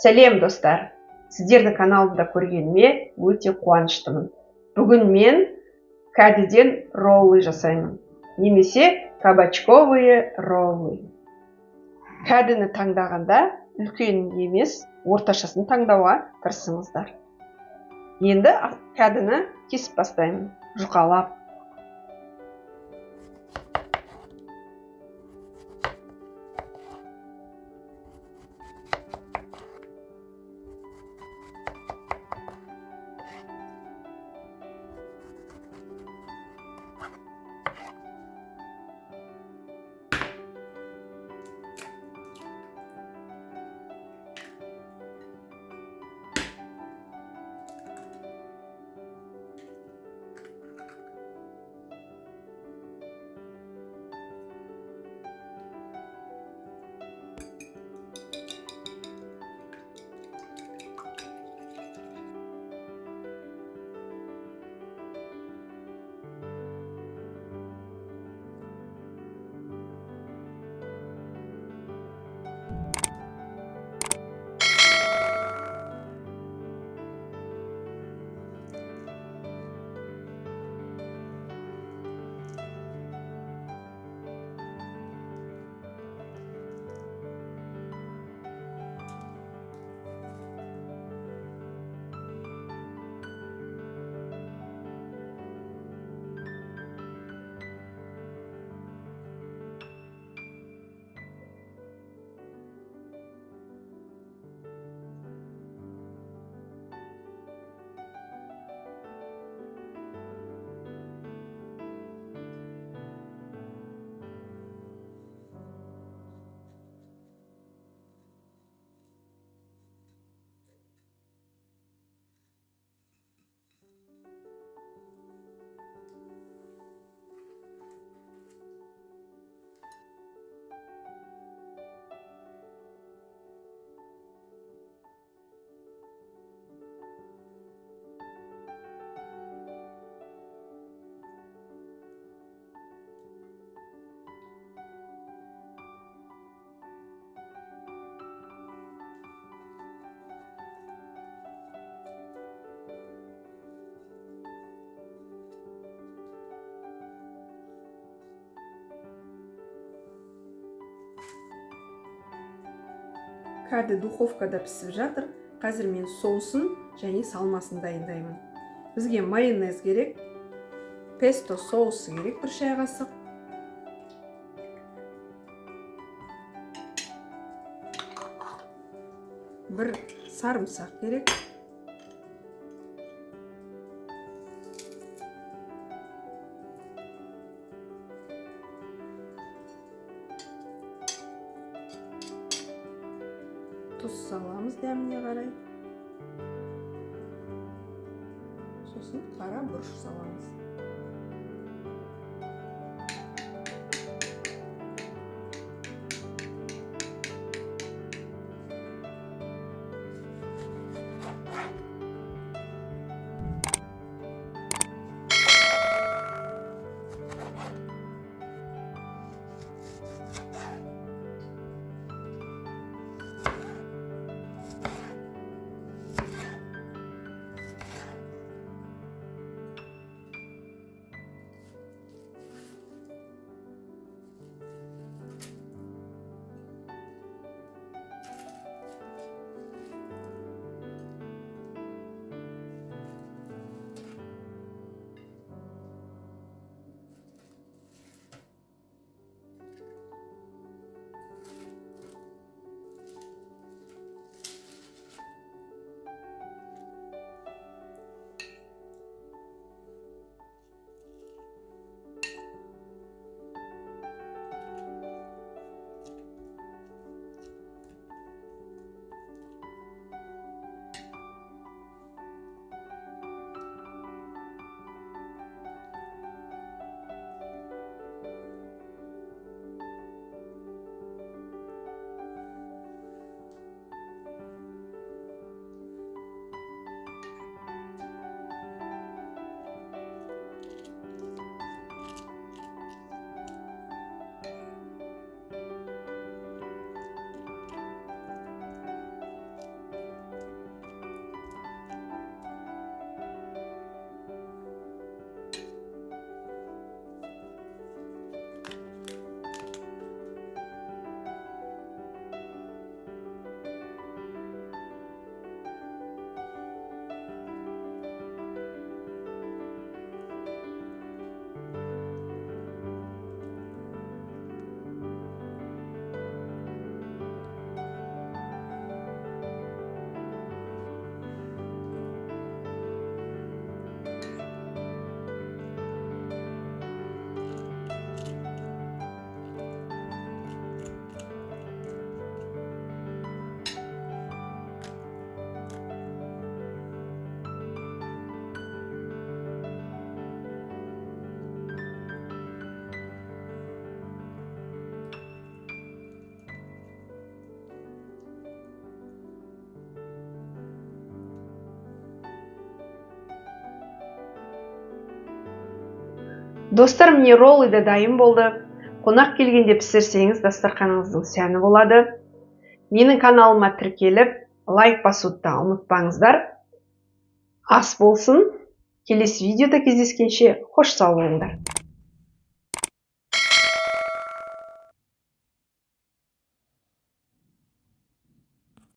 Сәлем достар, сіздерді каналымда көргеніме өте қуаныштымын. Бүгін мен кәдеден роллы жасаймын, немесе кабачковые роллы. Кәдіні таңдағанда үлкен емес, орташасын таңдауға тырысыңыздар. Енді кәдіні кесіп бастаймын, жұқалап. Кәді духовкада пісіп жатыр. Қазір мен соусын және салмасын дайындаймын. Бізге майонез керек, песто соусы керек 1 шай қасық. Бір сарымсақ керек. Тұз саламыз дәміне қарай. Сосын қара бұрыш саламыз. Достар, міне роллы да дайын болды. Қонақ келгенде пісірсеңіз, дастарханыңыздың сәні болады. Менің каналыма тіркеліп, лайк басуды да ұмытпаңыздар. Ас болсын. Келесі видеода кездескенше, қош сау болыңдар.